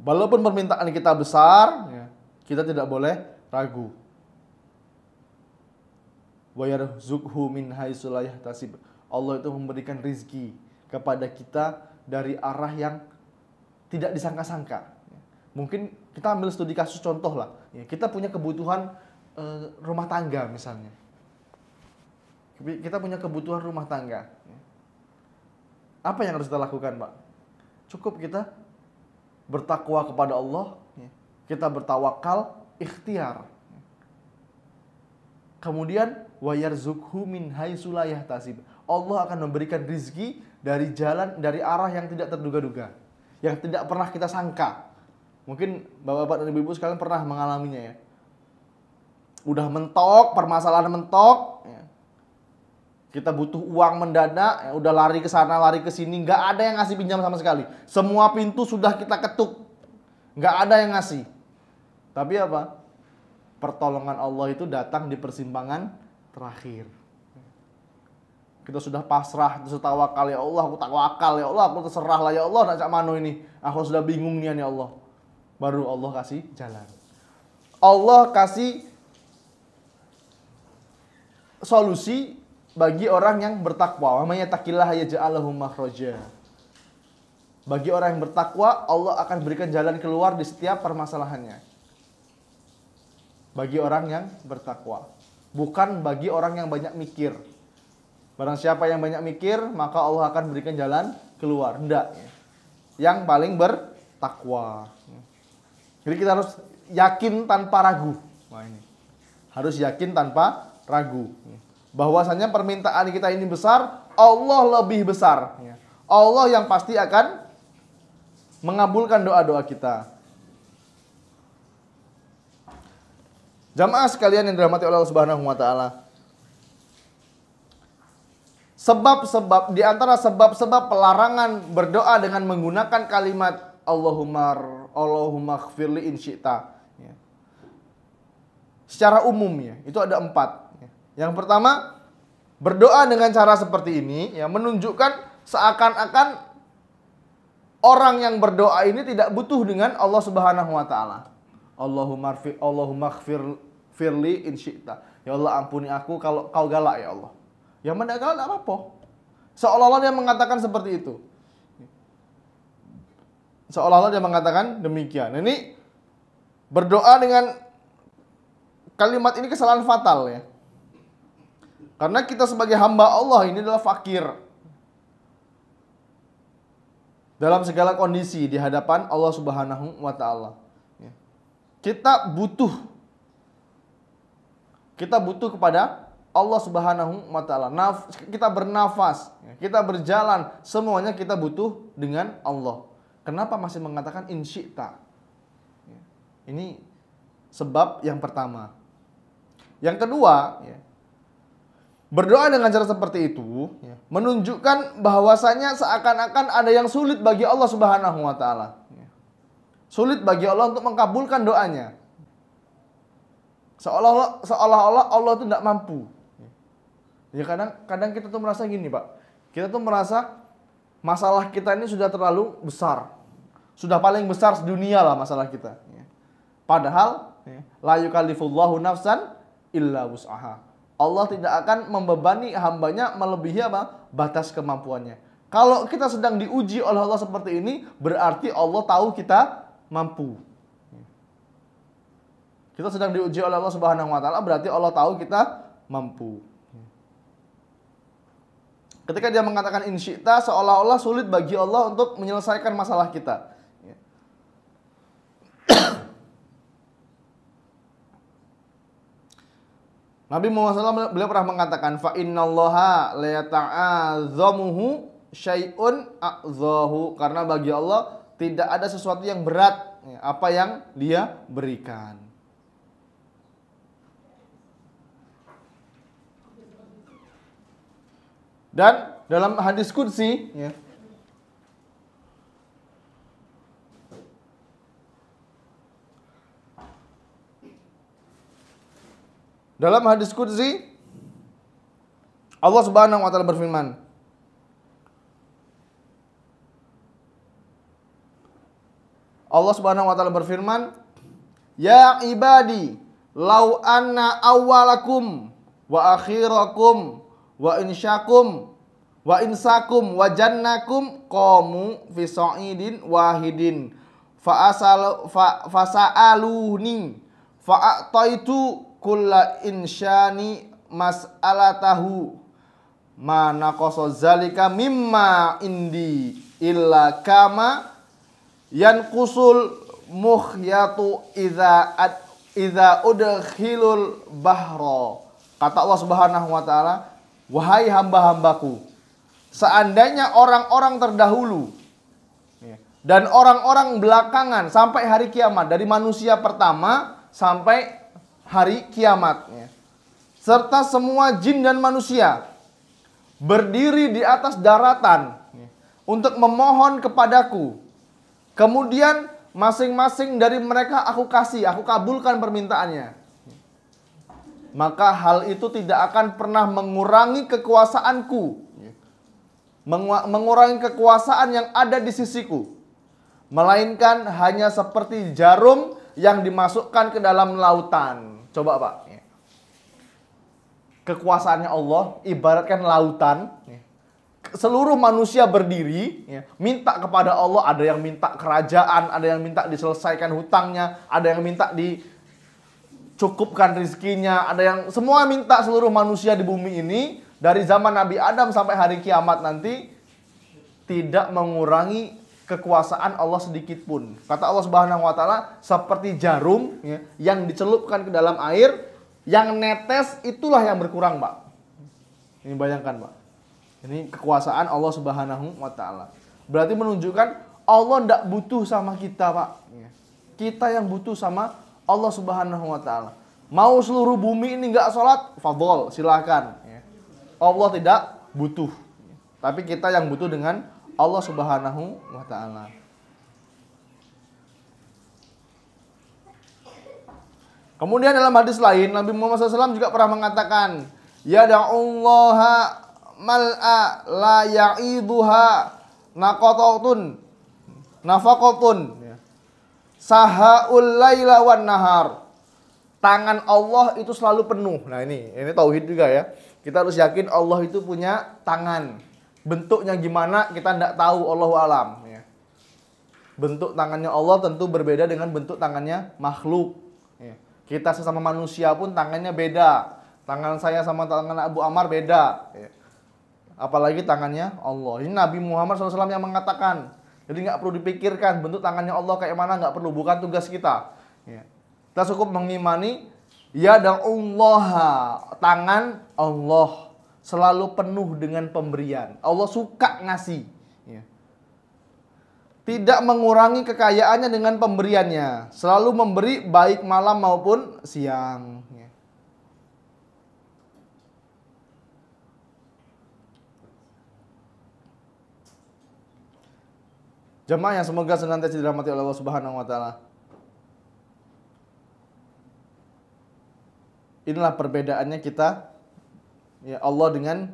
Walaupun permintaan kita besar, kita tidak boleh ragu. Wa yarzuqhu min haitsu la yahtasib. Allah itu memberikan rizki kepada kita dari arah yang tidak disangka-sangka. Mungkin kita ambil studi kasus contoh lah. Kita punya kebutuhan rumah tangga misalnya. Kita punya kebutuhan rumah tangga. Apa yang harus kita lakukan, Pak? Cukup kita bertakwa kepada Allah, kita bertawakal, ikhtiar. Kemudian wa yarzuqhu min haitsu la yahtasib. Allah akan memberikan rizki dari jalan, dari arah yang tidak terduga-duga, yang tidak pernah kita sangka. Mungkin bapak-bapak dan ibu-ibu sekalian pernah mengalaminya ya. Udah mentok, permasalahan mentok, kita butuh uang mendadak, udah lari ke sana, lari ke sini, nggak ada yang ngasih pinjam sama sekali. Semua pintu sudah kita ketuk, nggak ada yang ngasih. Tapi apa? Pertolongan Allah itu datang di persimpangan terakhir. Kita sudah pasrah, sudah tawakal, ya Allah, aku tawakal, ya Allah, aku terserah lah, ya Allah, nak cak mano ini. Aku sudah bingung nih, ya Allah. Baru Allah kasih jalan. Allah kasih solusi bagi orang yang bertakwa. Wa may yattaqillaha yaj'al lahu makhraja. Bagi orang yang bertakwa, Allah akan berikan jalan keluar di setiap permasalahannya. Bagi orang yang bertakwa, bukan bagi orang yang banyak mikir. Barang siapa yang banyak mikir, maka Allah akan berikan jalan keluar. Tidak. Yang paling bertakwa. Jadi kita harus yakin tanpa ragu. Wah, ini. Harus yakin tanpa ragu. Bahwasanya permintaan kita ini besar, Allah lebih besar. Allah yang pasti akan mengabulkan doa-doa kita. Jamaah sekalian yang dirahmati oleh Allah Subhanahu wa taala. Sebab-sebab di antara sebab-sebab pelarangan berdoa dengan menggunakan kalimat Allahumma ighfirli in syi'ta. Secara umum itu ada 4. Yang pertama, berdoa dengan cara seperti ini menunjukkan seakan-akan orang yang berdoa ini tidak butuh dengan Allah Subhanahu wa taala. Allahumma ighfirli in syi'ta. Ya Allah, ampuni aku kalau kau galak ya Allah. Yang mana galak tidak apa-apa. Seolah-olah dia mengatakan seperti itu. Seolah-olah dia mengatakan demikian. Ini berdoa dengan kalimat ini kesalahan fatal ya. Karena kita sebagai hamba Allah ini adalah fakir. Dalam segala kondisi di hadapan Allah Subhanahu wa taala. Kita butuh kepada Allah Subhanahu wa taala. Kita bernafas, kita berjalan, semuanya kita butuh dengan Allah. Kenapa masih mengatakan in syi'ta? Ini sebab yang pertama. Yang kedua, berdoa dengan cara seperti itu menunjukkan bahwasanya seakan-akan ada yang sulit bagi Allah Subhanahu wa taala. Sulit bagi Allah untuk mengabulkan doanya. Seolah-olah Allah itu tidak mampu. Ya kadang kita tuh merasa gini, Pak. Kita tuh merasa masalah kita ini sudah terlalu besar. Sudah paling besar sedunia lah masalah kita. Padahal la yukallifullahu nafsan illa wus'aha. Allah tidak akan membebani hambanya melebihi batas kemampuannya. Kalau kita sedang diuji oleh Allah seperti ini, berarti Allah tahu kita mampu. Kita sedang diuji oleh Allah Subhanahu wa taala, berarti Allah tahu kita mampu. Ketika dia mengatakan in syi'ta, seolah-olah sulit bagi Allah untuk menyelesaikan masalah kita. Nabi Muhammad SAW beliau pernah mengatakan fa innallaha la yata'azzamuhu syai'un a'zahu, karena bagi Allah tidak ada sesuatu yang berat apa yang Dia berikan. Dan dalam hadis qudsi dalam hadis qudsi Allah Subhanahu wa taala berfirman, Allah Subhanahu wa taala berfirman, "Ya ibadi, lau anna awwalakum wa akhirakum wa insyakum wa insakum wa jannakum qamu fi sa'idin wahidin fasa'aluni fa'ataitu kulla insyani mas'alatahu ma naqasa zalika mimma indi illa kama yanqusul mukhyatu idza udkhilul bahra." Kata Allah Subhanahu wa taala, "Wahai hamba-hambaku, seandainya orang-orang terdahulu dan orang-orang belakangan sampai hari kiamat, dari manusia pertama sampai hari kiamat, serta semua jin dan manusia berdiri di atas daratan untuk memohon kepadaku, kemudian masing-masing dari mereka aku kabulkan permintaannya, maka hal itu tidak akan pernah mengurangi kekuasaanku, mengurangi kekuasaan yang ada di sisiku, melainkan hanya seperti jarum yang dimasukkan ke dalam lautan." Coba Pak, kekuasaannya Allah ibaratkan lautan. seluruh manusia berdiri, ya, minta kepada Allah. Ada yang minta kerajaan, ada yang minta diselesaikan hutangnya, ada yang minta dicukupkan rizkinya, ada yang semua minta, seluruh manusia di bumi ini dari zaman Nabi Adam sampai hari kiamat nanti tidak mengurangi kekuasaan Allah sedikit pun. Kata Allah Subhanahu wa taala, seperti jarum, ya, yang dicelupkan ke dalam air, yang netes itulah yang berkurang, Pak. Ini bayangkan, Pak. Ini kekuasaan Allah Subhanahu wa taala. Berarti menunjukkan Allah tidak butuh sama kita, Pak. Kita yang butuh sama Allah Subhanahu wa taala. Mau seluruh bumi ini nggak sholat, fadhol, silakan. Allah tidak butuh. Tapi kita yang butuh dengan Allah Subhanahu wa taala. Kemudian dalam hadis lain, Nabi Muhammad SAW juga pernah mengatakan, ya da'ullaha mal'a la ya'iduha naqatatun nafaqatun sahaul laila wan nahar. Tangan Allah itu selalu penuh. Nah ini tauhid juga ya. Kita harus yakin Allah itu punya tangan. Bentuknya gimana kita tidak tahu, Allahu alam ya. Bentuk tangannya Allah tentu berbeda dengan bentuk tangannya makhluk ya. Kita sesama manusia pun tangannya beda. Tangan saya sama tangan Abu Ammar beda ya. Apalagi tangannya Allah. Ini Nabi Muhammad SAW yang mengatakan. Jadi nggak perlu dipikirkan bentuk tangannya Allah kayak mana, nggak perlu, bukan tugas kita. Ya. Kita cukup mengimani ya Allah, tangan Allah selalu penuh dengan pemberian. Allah suka ngasih. Ya. Tidak mengurangi kekayaannya dengan pemberiannya. Selalu memberi baik malam maupun siang. Ya. Jemaah yang semoga senantiasa dirahmati oleh Allah Subhanahu wa taala. Inilah perbedaannya kita, ya, Allah dengan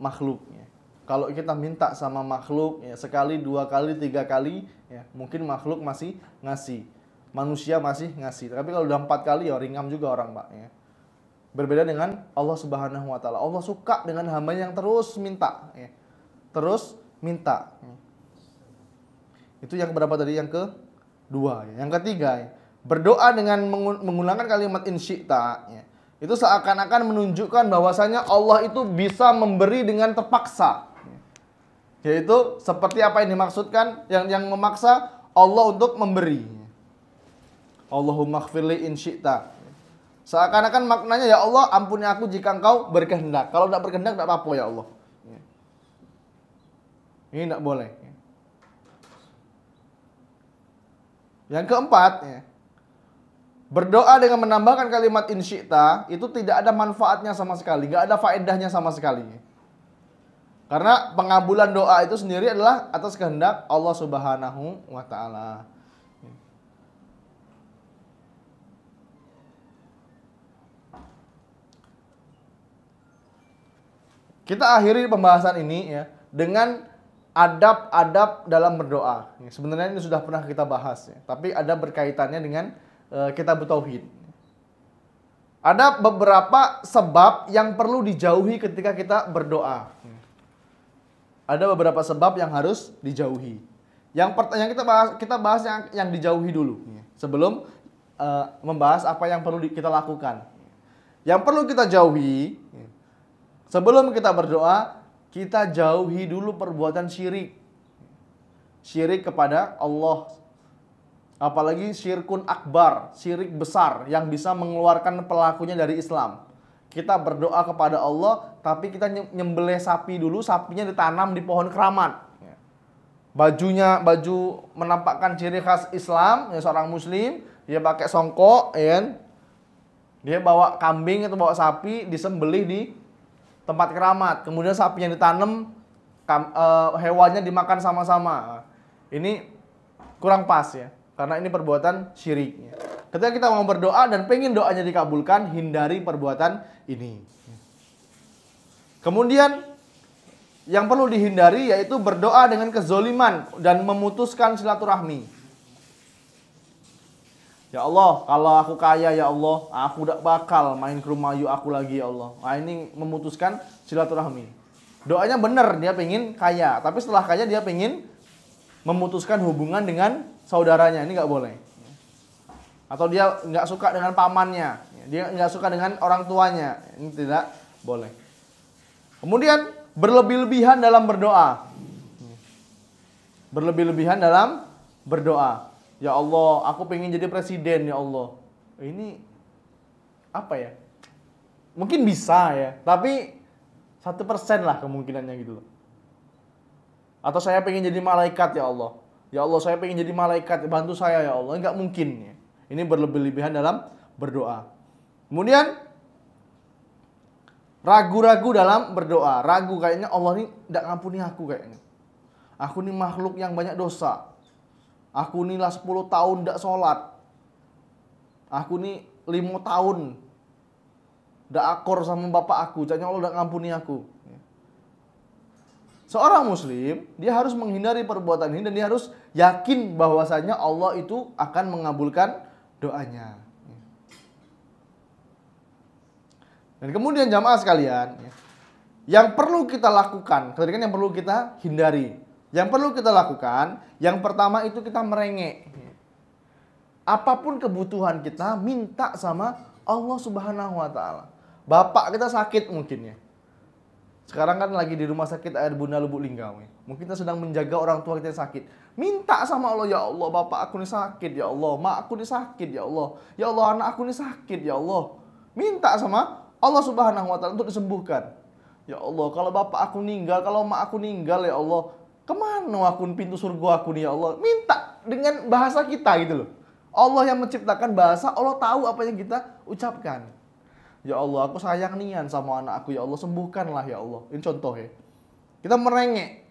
makhluk. Ya. Kalau kita minta sama makhluk, ya, sekali, 2 kali, 3 kali, ya, mungkin makhluk masih ngasih, manusia masih ngasih. Tapi kalau udah 4 kali, ya ringam juga orang, Pak. Ya. Berbeda dengan Allah Subhanahu wa taala. Allah suka dengan hamba yang terus minta, ya. Terus minta. Ya. Itu yang berapa tadi? Yang kedua. Ya. Yang ketiga, ya, berdoa dengan menggunakan kalimat insyita, ya, itu seakan-akan menunjukkan bahwasanya Allah itu bisa memberi dengan terpaksa. Yaitu seperti apa yang dimaksudkan, yang memaksa Allah untuk memberi. Allahumma ighfirli in syi'ta. Seakan-akan maknanya, ya Allah ampuni aku jika engkau berkehendak. Kalau tidak berkehendak tidak apa-apa ya Allah. Ini tidak boleh. Yang keempat, ya, berdoa dengan menambahkan kalimat in syi'ta itu tidak ada manfaatnya sama sekali, nggak ada faedahnya sama sekali. Karena pengabulan doa itu sendiri adalah atas kehendak Allah Subhanahu wa taala. Kita akhiri pembahasan ini, ya, dengan adab-adab dalam berdoa. Sebenarnya ini sudah pernah kita bahas, ya, tapi ada berkaitannya dengan kitab tauhid. Ada beberapa sebab yang perlu dijauhi ketika kita berdoa. Ada beberapa sebab yang harus dijauhi. Yang kita bahas yang dijauhi dulu, sebelum membahas apa yang perlu kita lakukan. Yang perlu kita jauhi sebelum kita berdoa, kita jauhi dulu perbuatan syirik. Syirik kepada Allah. Apalagi syirkun akbar, syirik besar yang bisa mengeluarkan pelakunya dari Islam. Kita berdoa kepada Allah, tapi kita nyembelih sapi dulu, sapinya ditanam di pohon keramat. Baju menampakkan ciri khas Islam, ya, seorang muslim, dia pakai songkok, ya. Dia bawa kambing atau bawa sapi, disembelih di tempat keramat. Kemudian sapinya ditanam, hewannya dimakan sama-sama. Ini kurang pas, ya. Karena ini perbuatan syirik. Ketika kita mau berdoa dan pengen doanya dikabulkan, hindari perbuatan ini. Kemudian yang perlu dihindari yaitu berdoa dengan kezoliman dan memutuskan silaturahmi. Ya Allah, kalau aku kaya ya Allah, aku tidak bakal main ke rumah aku lagi ya Allah. Nah, ini memutuskan silaturahmi. Doanya benar, dia pengen kaya. Tapi setelah kaya dia pengen memutuskan hubungan dengan saudaranya. Ini nggak boleh. Atau dia nggak suka dengan pamannya. Dia nggak suka dengan orang tuanya. Ini tidak boleh. Kemudian berlebih-lebihan dalam berdoa. Berlebih-lebihan dalam berdoa. Ya Allah, aku pengen jadi presiden ya Allah. Ini apa ya? Mungkin bisa ya, tapi 1% lah kemungkinannya gitu loh. Atau saya pengen jadi malaikat ya Allah. Ya Allah, saya pengen jadi malaikat, bantu saya ya Allah. Enggak mungkin ya. Ini berlebih-lebihan dalam berdoa. Kemudian ragu-ragu dalam berdoa. Ragu kayaknya Allah ini enggak ngampuni aku kayaknya. Aku ini makhluk yang banyak dosa. Aku inilah 10 tahun enggak sholat. Aku ini 5 tahun enggak akor sama bapak aku. Kayaknya Allah enggak ngampuni aku. Seorang muslim, dia harus menghindari perbuatan ini dan dia harus yakin bahwasanya Allah itu akan mengabulkan doanya. Dan kemudian jamaah sekalian, yang perlu kita lakukan, tadi kan yang perlu kita hindari. Yang perlu kita lakukan, yang pertama itu kita merengek. Apapun kebutuhan kita, minta sama Allah Subhanahu wa taala. Bapak kita sakit mungkin ya. Sekarang kan lagi di rumah sakit Air Bunda Lubuk Linggau. Mungkin kita sedang menjaga orang tua kita yang sakit. Minta sama Allah, ya Allah, bapak aku ini sakit, ya Allah, mak aku ini sakit, ya Allah. Ya Allah, anak aku ini sakit, ya Allah. Minta sama Allah Subhanahu wa taala untuk disembuhkan. Ya Allah, kalau bapak aku meninggal, kalau mak aku meninggal, ya Allah, kemana aku pintu surga aku nih, ya Allah. Minta dengan bahasa kita gitu loh. Allah yang menciptakan bahasa, Allah tahu apa yang kita ucapkan. Ya Allah, aku sayang nian sama anakku, ya Allah, sembuhkanlah ya Allah. Ini contoh ya. Kita merengek.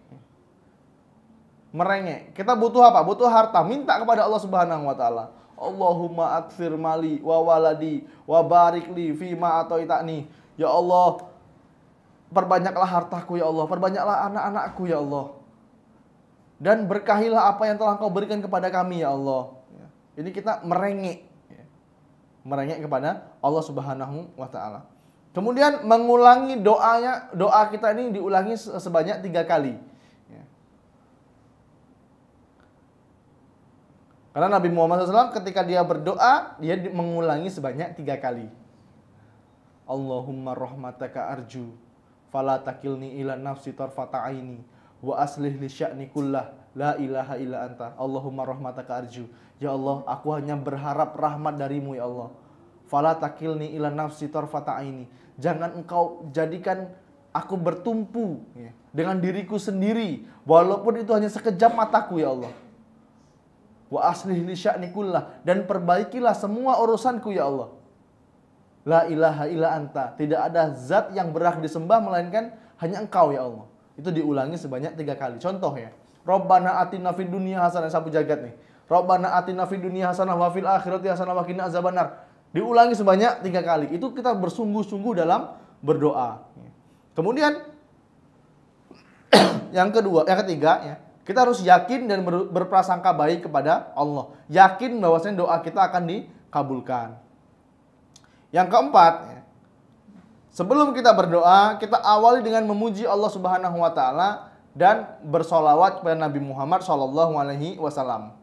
Merengek. Kita butuh apa? Butuh harta. Minta kepada Allah Subhanahu wa taala. Allahumma akfir mali wa waladi wa barik li fima ataitani. Ya Allah, perbanyaklah hartaku ya Allah, perbanyaklah anak-anakku ya Allah. Dan berkahilah apa yang telah Engkau berikan kepada kami ya Allah. Ini kita merengek. Merengek kepada Allah Subhanahu wa taala. Kemudian mengulangi doa kita ini diulangi sebanyak 3 kali. Karena Nabi Muhammad SAW ketika dia berdoa, dia mengulangi sebanyak 3 kali. Allahumma rahmataka arju, fala takilni ila nafsi tarfata aini, wa aslih li sya'ni kullah, la ilaha illa anta. Allahumma rahmataka arju. Ya Allah, aku hanya berharap rahmat darimu ya Allah. Fala takilni ila nafsi tarfata aini. Jangan engkau jadikan aku bertumpu dengan diriku sendiri, walaupun itu hanya sekejap mataku ya Allah. Wa aslih li sya'ni kullah, dan perbaikilah semua urusanku ya Allah. La ilaha illa anta. Tidak ada zat yang berhak disembah melainkan hanya Engkau ya Allah. Itu diulangi sebanyak 3 kali. Contoh ya. Rabbana atina fid dunya hasanah, sapu jagat nih. Rabbana atina fid dunya hasanah wa fil akhirati hasanah wa qina azabannar. Diulangi sebanyak 3 kali. Itu kita bersungguh-sungguh dalam berdoa. Kemudian yang ketiga ya, kita harus yakin dan berprasangka baik kepada Allah. Yakin bahwasanya doa kita akan dikabulkan. Yang keempat, ya, sebelum kita berdoa, kita awali dengan memuji Allah Subhanahu wa taala dan bersolawat kepada Nabi Muhammad sallallahu alaihi wasallam.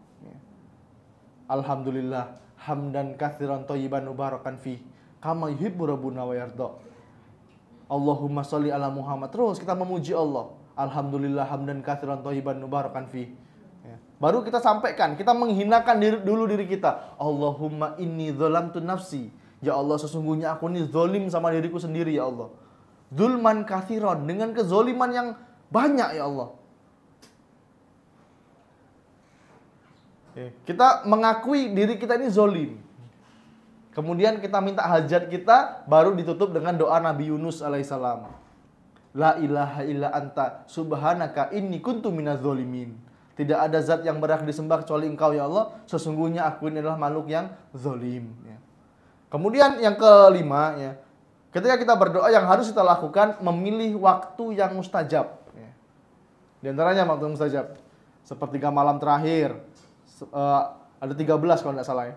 Alhamdulillah hamdan katsiran thayyiban mubarakan fi kama yuhibbu rabbuna wa yarda. Allahumma sholli ala Muhammad. Terus kita memuji Allah. Alhamdulillah hamdan katsiran thayyiban mubarakan fi. Baru kita sampaikan, kita menghinakan dulu diri kita. Allahumma inni dzalamtu nafsi. Ya Allah, sesungguhnya aku ini zalim sama diriku sendiri ya Allah. Dzulman katsiran, dengan kezoliman yang banyak ya Allah. Kita mengakui diri kita ini zolim. Kemudian kita minta hajat kita, baru ditutup dengan doa Nabi Yunus alaihissalam. La ilaha illa anta subhanaka inni kuntu minaz zolimin. Tidak ada zat yang berhak disembah kecuali Engkau ya Allah. Sesungguhnya aku ini adalah makhluk yang zolim. Kemudian yang kelima, ya, ketika kita berdoa yang harus kita lakukan, memilih waktu yang mustajab. Di antaranya waktu mustajab, sepertiga malam terakhir, ada 13 kalau tidak salah ya.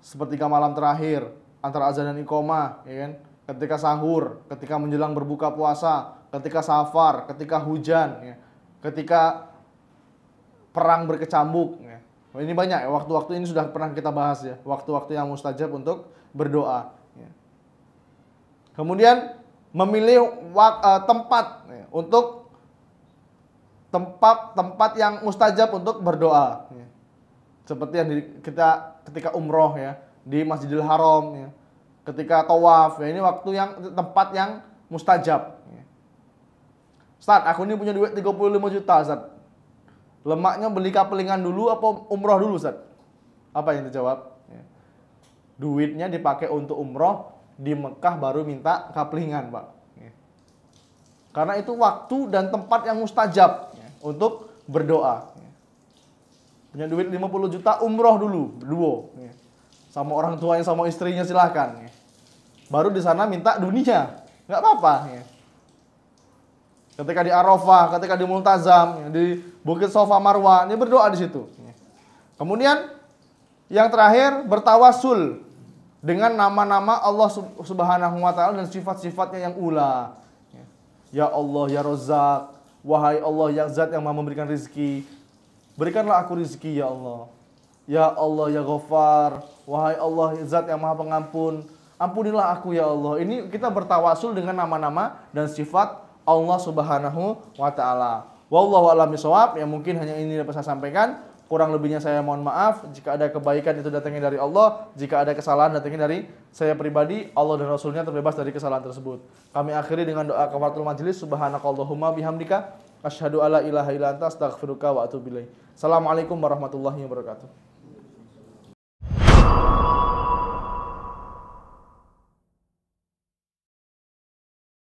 Sepertiga malam terakhir, antara azan dan iqamah, ya kan? Ketika sahur, ketika menjelang berbuka puasa, ketika safar, ketika hujan, ya, ketika perang berkecambuk. Ya. Ini banyak ya, waktu-waktu ini sudah pernah kita bahas ya, waktu-waktu yang mustajab untuk berdoa. Ya. Kemudian memilih tempat ya, untuk tempat yang mustajab untuk berdoa. Ya. Seperti yang kita ketika umroh ya di Masjidil Haram, ya. Ketika tawaf, ya, ini waktu yang tempat yang mustajab. Ya. Ustaz, aku ini punya duit 35 juta, Ustaz. Lemaknya beli kapelingan dulu apa umroh dulu, Ustaz? Apa yang dijawab? Ya. Duitnya dipakai untuk umroh, di Mekah baru minta kapelingan, Pak. Ya. Karena itu waktu dan tempat yang mustajab ya, untuk berdoa. Ya. Punya duit 50 juta, umroh dulu, duo. Ya. Sama orang tuanya, sama istrinya silahkan. Ya. Baru di sana minta dunia, nggak apa-apa. Ya. Ketika di Arafah, ketika di Multazam, ya, di Bukit Safa Marwah, ini berdoa di situ. Ya. Kemudian yang terakhir bertawasul dengan nama-nama Allah Subhanahu wa taala dan sifat-sifatnya yang ula. Ya Allah, ya Razzaq, wahai Allah yang zat yang Maha memberikan rezeki, berikanlah aku rezeki ya Allah. Ya Allah, ya Ghaffar, wahai Allah zat yang Maha pengampun, ampunilah aku ya Allah. Ini kita bertawasul dengan nama-nama dan sifat Allah Subhanahu wa taala. Wallahu a'lam bishawab. Ya mungkin hanya ini dapat saya sampaikan. Kurang lebihnya saya mohon maaf. Jika ada kebaikan itu datangnya dari Allah, jika ada kesalahan datangnya dari saya pribadi. Allah dan Rasulnya terbebas dari kesalahan tersebut. Kami akhiri dengan doa kafaratul majelis. Subhanakallahumma bihamdika asyhadu alla ilaha illa anta astaghfiruka wa atubu ilaik. Assalamualaikum warahmatullahi wabarakatuh.